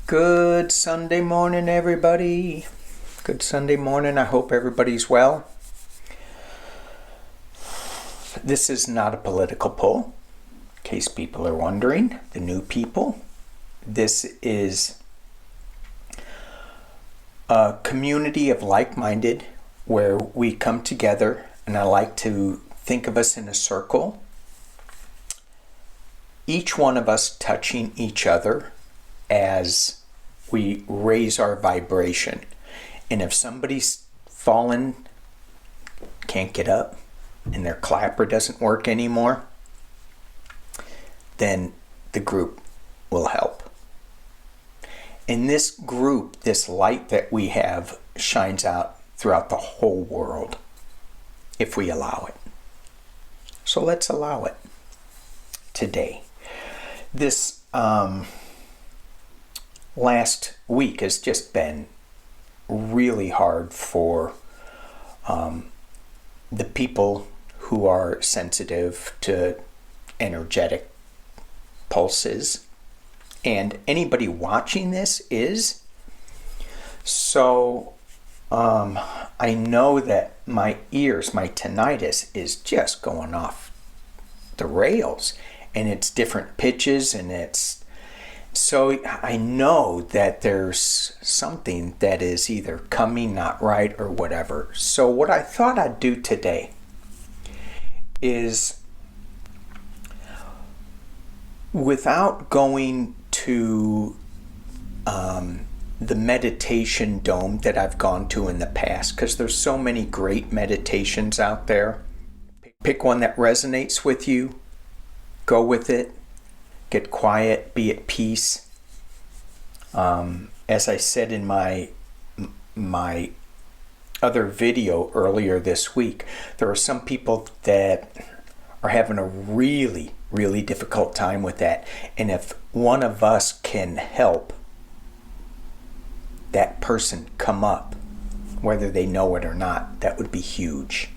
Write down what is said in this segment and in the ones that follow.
Good Sunday morning, everybody. Good Sunday morning. I hope everybody's well. This is not a political poll, in case people are wondering, the new people. This is a community of like-minded where we come together, and I like to think of us in a circle. Each one of us touching each other as we raise our vibration. And if somebody's fallen, can't get up, and their clapper doesn't work anymore, then the group will help. And this group, this light that we have, shines out throughout the whole world if we allow it. So let's allow it today. This last week has just been really hard for the people who are sensitive to energetic pulses, and anybody watching this is. So I know that my ears, my tinnitus is just going off the rails, and it's different pitches, and it's so I know that there's something that is either coming not right or whatever. So what I thought I'd do today is, without going to the meditation dome that I've gone to in the past, because there's so many great meditations out there, pick one that resonates with you, go with it. Get quiet, be at peace. As I said in my other video earlier this week, there are some people that are having a really, really difficult time with that. And if one of us can help that person come up, whether they know it or not, that would be huge.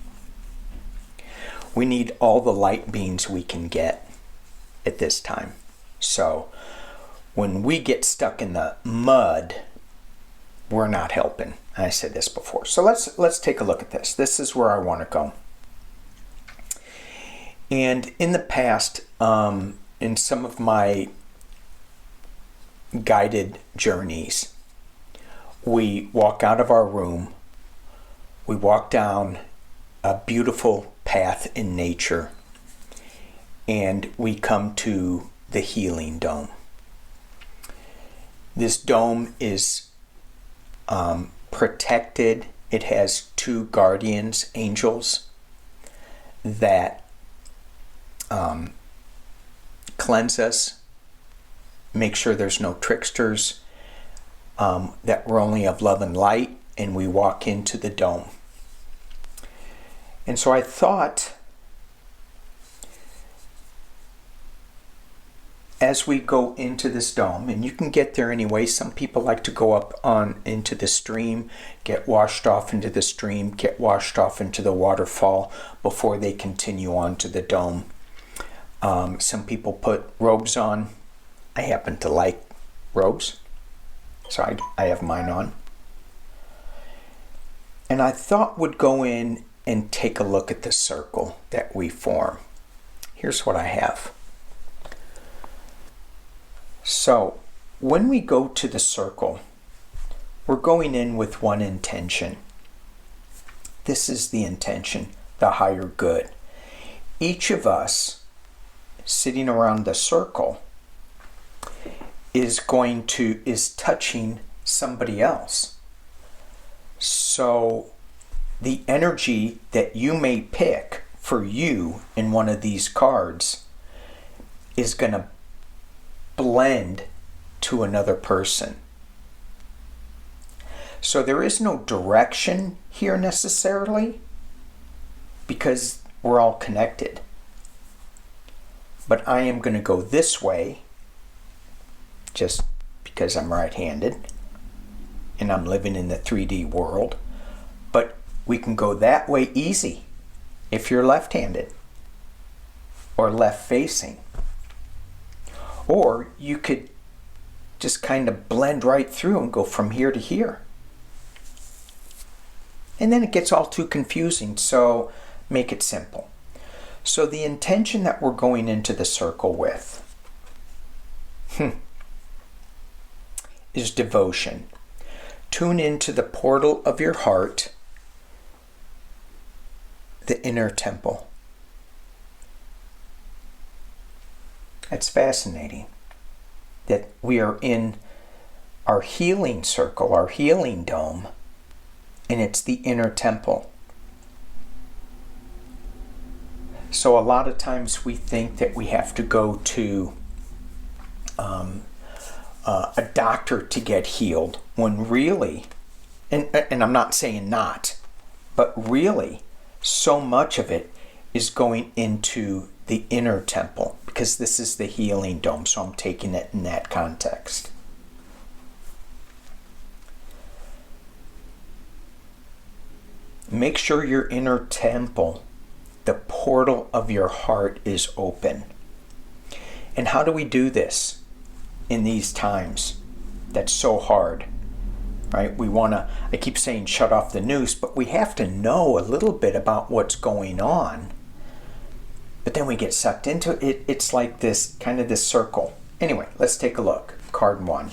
We need all the light beams we can get at this time. So when we get stuck in the mud, we're not helping. I said this before. So let's take a look at this. This is where I want to go. And in the past, in some of my guided journeys, we walk out of our room, we walk down a beautiful path in nature, and we come to the healing dome. This dome is protected. It has two guardians, angels, that cleanse us, make sure there's no tricksters, that we're only of love and light, and we walk into the dome. And so I thought, as we go into this dome, and you can get there anyway, some people like to go up on into the stream, get washed off into the stream, get washed off into the waterfall before they continue on to the dome. Some people put robes on. I happen to like robes, so I have mine on. And I thought would go in and take a look at the circle that we form. Here's what I have. So, when we go to the circle, we're going in with one intention. This is the intention, the higher good. Each of us sitting around the circle is touching somebody else. So, the energy that you may pick for you in one of these cards is going to blend to another person. So there is no direction here necessarily, because we're all connected. But I am going to go this way just because I'm right-handed and I'm living in the 3D world. But we can go that way easy if you're left-handed or left-facing. Or you could just kind of blend right through and go from here to here. And then it gets all too confusing, so make it simple. So the intention that we're going into the circle with is devotion. Tune into the portal of your heart, the inner temple. It's fascinating that we are in our healing circle, our healing dome, and it's the inner temple. So a lot of times we think that we have to go to a doctor to get healed, when really, and I'm not saying not, but really so much of it is going into the inner temple, because this is the healing dome, so I'm taking it in that context. Make sure your inner temple, the portal of your heart, is open. And how do we do this in these times that's so hard, right? I keep saying shut off the news, but we have to know a little bit about what's going on. But then we get sucked into it. It's like this, kind of this circle. Anyway, let's take a look. Card 1.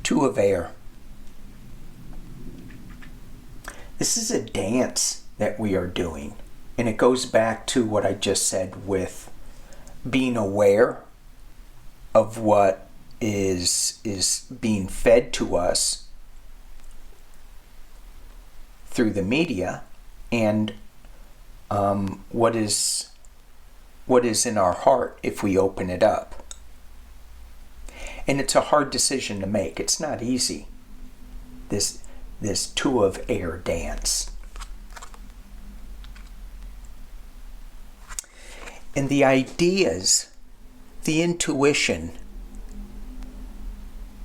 Two of Air. This is a dance that we are doing. And it goes back to what I just said with being aware of what is being fed to us through the media, and what is in our heart if we open it up. And it's a hard decision to make. It's not easy. This Two of Air dance. And the ideas, the intuition,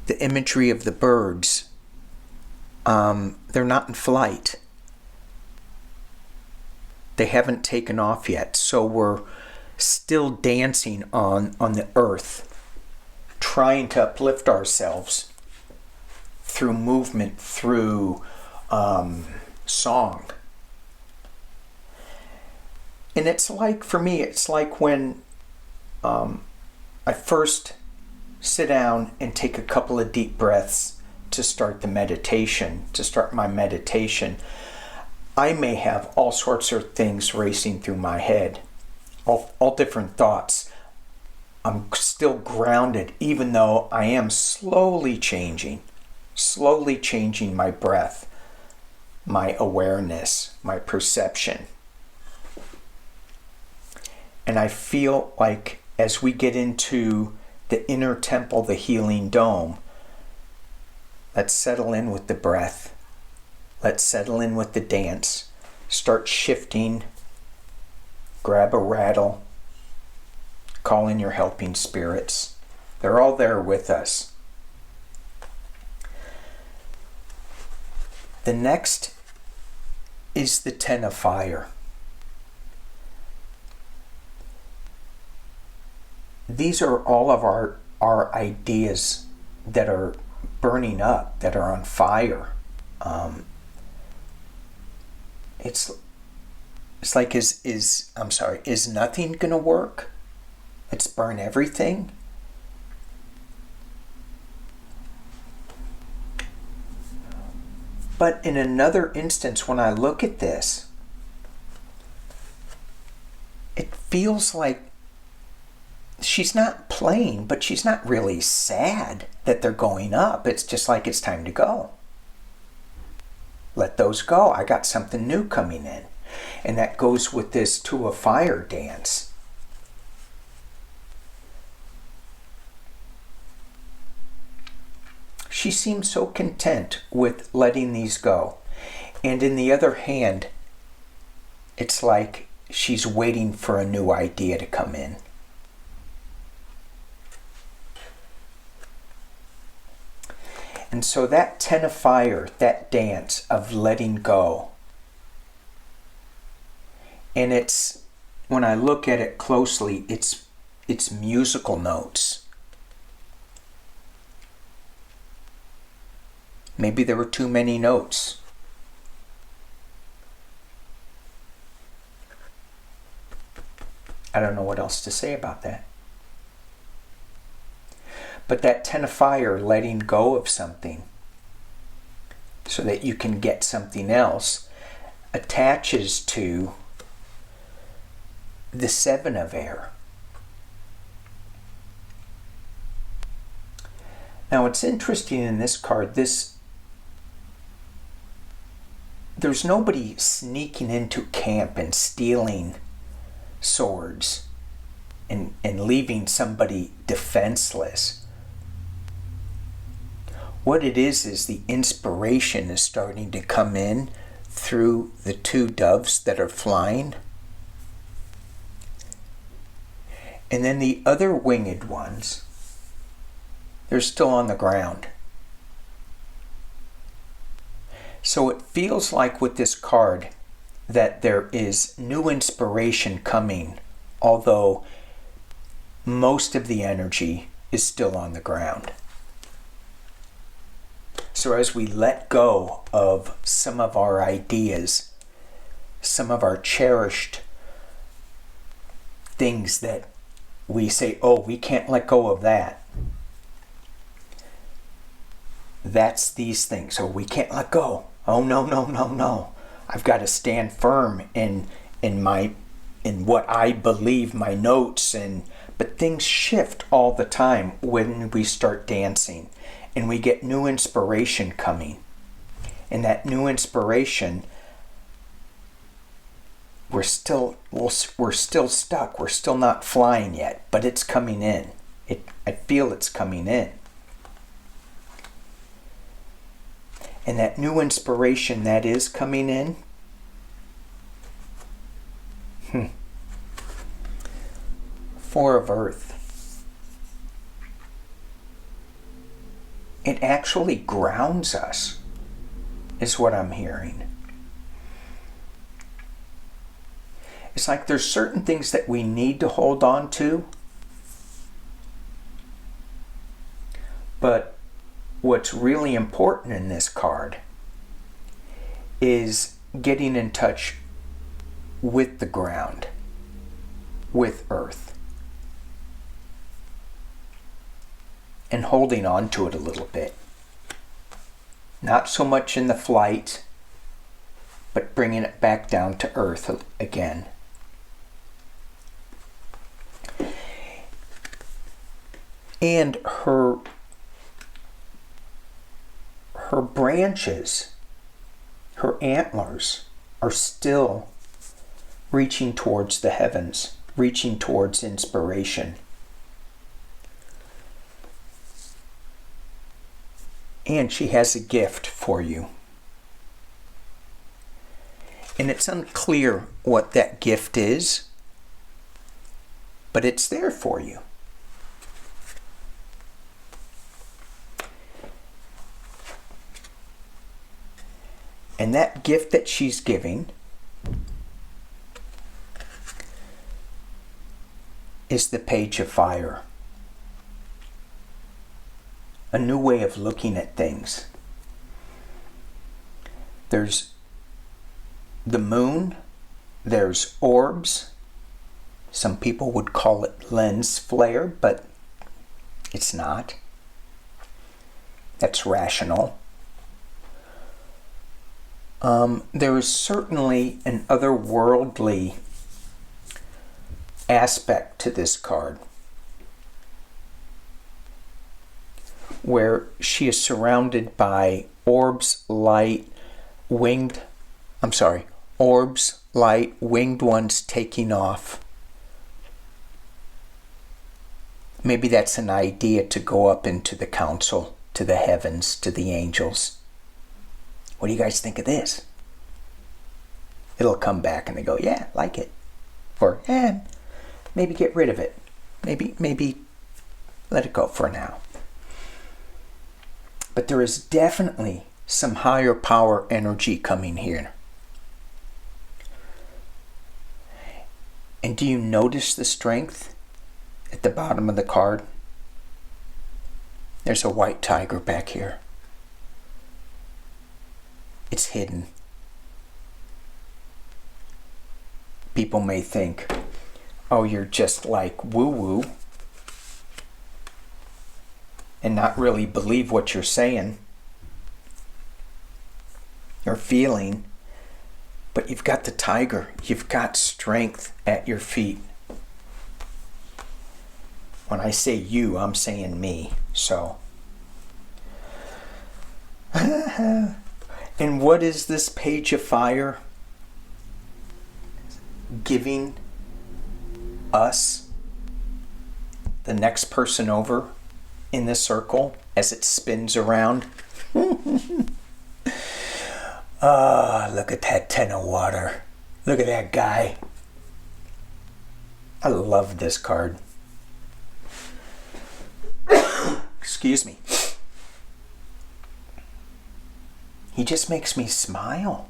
the imagery of the birds, they're not in flight. They haven't taken off yet, so we're still dancing on the earth, trying to uplift ourselves through movement, through song. And it's like, for me, it's like when I first sit down and take a couple of deep breaths to start my meditation. I may have all sorts of things racing through my head, all different thoughts. I'm still grounded, even though I am slowly changing my breath, my awareness, my perception. And I feel like as we get into the inner temple, the healing dome, let's settle in with the breath. Let's settle in with the dance. Start shifting. Grab a rattle. Call in your helping spirits. They're all there with us. The next is the Ten of Fire. These are all of our ideas that are burning up, that are on fire. It's like, is nothing gonna work? Let's burn everything. But in another instance, when I look at this, it feels like she's not playing, but she's not really sad that they're going up. It's just like it's time to go. Let those go. I got something new coming in. And that goes with this Two of Fire dance. She seems so content with letting these go. And in the other hand, it's like she's waiting for a new idea to come in. And so that Ten of Fire, that dance of letting go, and it's, when I look at it closely, it's It's musical notes. Maybe there were too many notes. I don't know what else to say about that. But that 10 of fire, letting go of something so that you can get something else, attaches to the 7 of air. Now it's interesting in this card, there's nobody sneaking into camp and stealing swords and leaving somebody defenseless. What it is the inspiration is starting to come in through the 2 doves that are flying. And then the other winged ones, they're still on the ground. So it feels like with this card that there is new inspiration coming, although most of the energy is still on the ground. So as we let go of some of our ideas, some of our cherished things that we say, oh, we can't let go of that. That's these things. Oh, we can't let go. Oh, no. I've got to stand firm in what I believe, my notes, but things shift all the time when we start dancing, and we get new inspiration coming. And that new inspiration, we're still stuck. We're still not flying yet, but it's coming in. I feel it's coming in. And that new inspiration that is coming in, 4 of Earth. It actually grounds us, is what I'm hearing. It's like there's certain things that we need to hold on to, but what's really important in this card is getting in touch with the ground, with Earth, and holding on to it a little bit. Not so much in the flight, but bringing it back down to Earth again. And her branches, her antlers, are still reaching towards the heavens, reaching towards inspiration. And she has a gift for you. And it's unclear what that gift is, but it's there for you. And that gift that she's giving is the Page of Fire. A new way of looking at things. There's the moon, there's orbs. Some people would call it lens flare, but it's not. That's rational. There is certainly an otherworldly aspect to this card, where she is surrounded by orbs, light, winged ones taking off. Maybe that's an idea to go up into the council, to the heavens, to the angels. What do you guys think of this? It'll come back and they go, yeah, like it. Or, maybe get rid of it. Maybe let it go for now. But there is definitely some higher power energy coming here. And do you notice the strength? at the bottom of the card, there's a white tiger back here. It's hidden. People may think, oh, you're just like woo-woo and not really believe what you're saying or feeling, but you've got the tiger. You've got strength at your feet. When I say you, I'm saying me. So, and what is this Page of Fire giving us, the next person over in the circle as it spins around? Look at that 10 of water. Look at that guy. I love this card. Excuse me. He just makes me smile.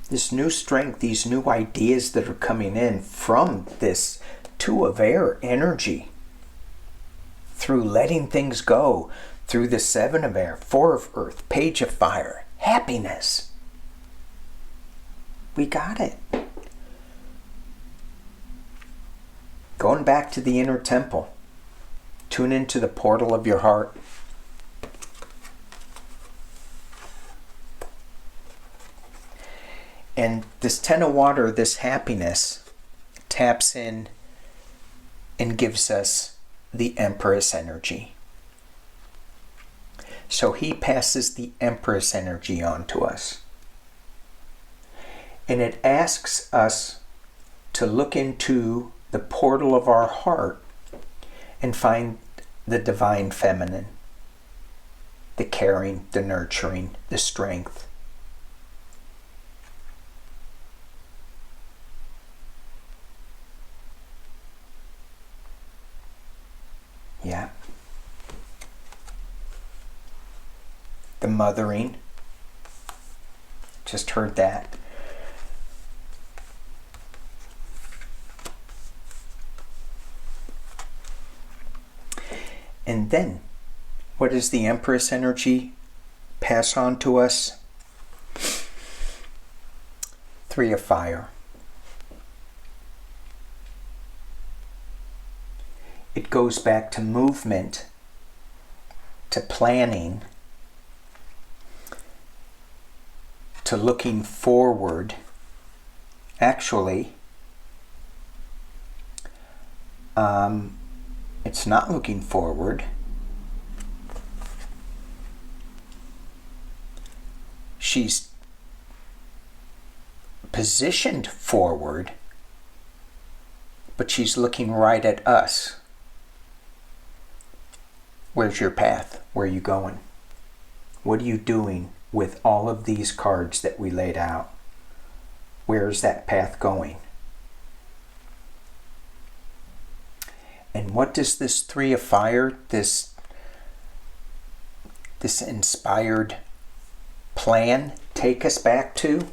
This new strength, these new ideas that are coming in from this Two of Air energy, through letting things go, through the Seven of Air, Four of Earth, Page of Fire, happiness. We got it. Going back to the inner temple. Tune into the portal of your heart. And this 10 of water, this happiness, taps in and gives us the Empress energy. So he passes the Empress energy on to us. And it asks us to look into the portal of our heart and find the divine feminine, the caring, the nurturing, the strength. Yeah. The mothering. Just heard that. And then, what does the Empress energy pass on to us? Three of Fire. It goes back to movement, to planning, to looking forward. Actually, it's not looking forward. She's positioned forward, but she's looking right at us. Where's your path? Where are you going? What are you doing with all of these cards that we laid out? Where's that path going? And what does this Three of Fire, this inspired plan, take us back to?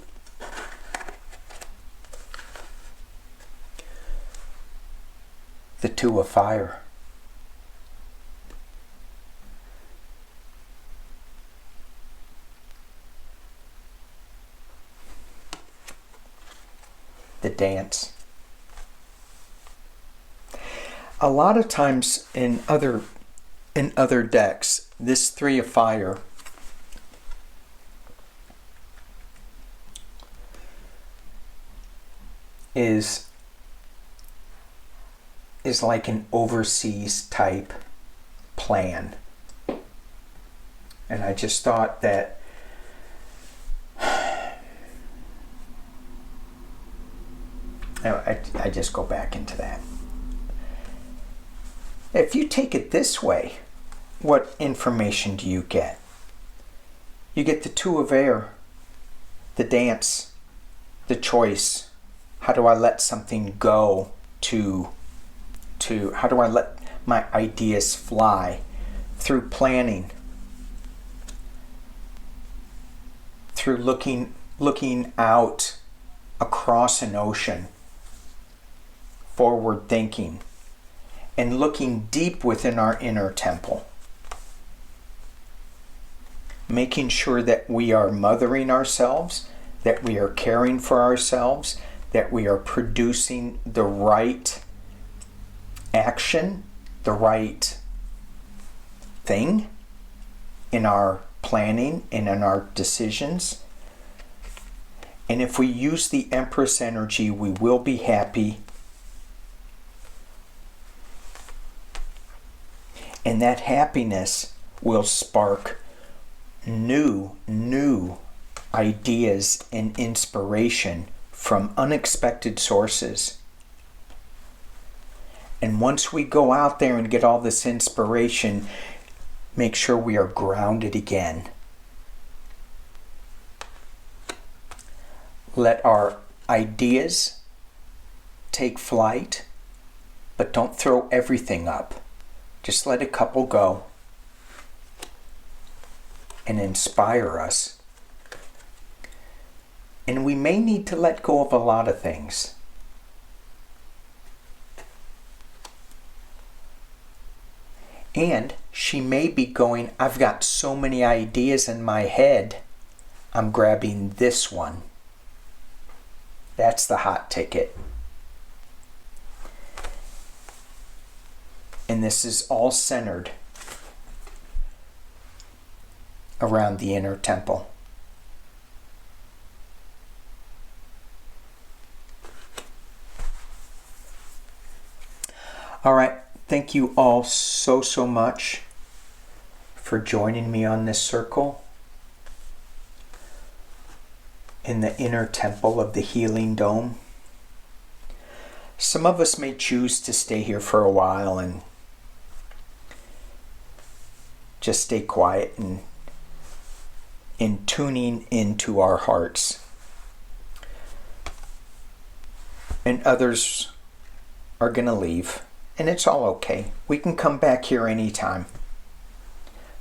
The Two of Fire. The dance. A lot of times in other decks, this Three of Fire is like an overseas type plan. And I just thought that I just go back into that. If you take it this way, what information do you get? You get the Two of Air, the dance, the choice. How do I let something go to how do I let my ideas fly? Through planning, through looking out across an ocean, forward thinking, and looking deep within our inner temple. Making sure that we are mothering ourselves, that we are caring for ourselves, that we are producing the right action, the right thing in our planning and in our decisions. And if we use the Empress energy, we will be happy. And that happiness will spark new ideas and inspiration from unexpected sources. And once we go out there and get all this inspiration, make sure we are grounded again. Let our ideas take flight, but don't throw everything up. Just let a couple go and inspire us. And we may need to let go of a lot of things. And she may be going, I've got so many ideas in my head, I'm grabbing this one. That's the hot ticket. And this is all centered around the inner temple. All right. Thank you all so much for joining me on this circle in the inner temple of the Healing Dome. Some of us may choose to stay here for a while and just stay quiet and in tuning into our hearts. And others are going to leave. And it's all okay. We can come back here anytime.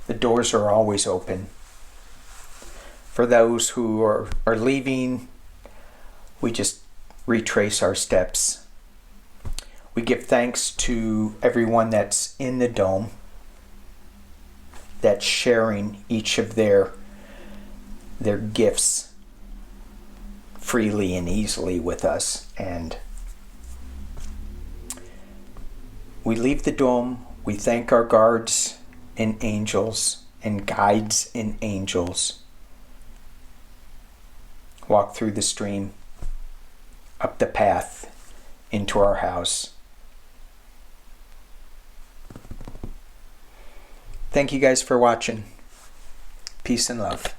The doors are always open. For those who are leaving, we just retrace our steps. We give thanks to everyone that's in the dome, that's sharing each of their gifts freely and easily with us. And we leave the dome, we thank our guards and angels and guides and angels. Walk through the stream, up the path, into our house. Thank you guys for watching. Peace and love.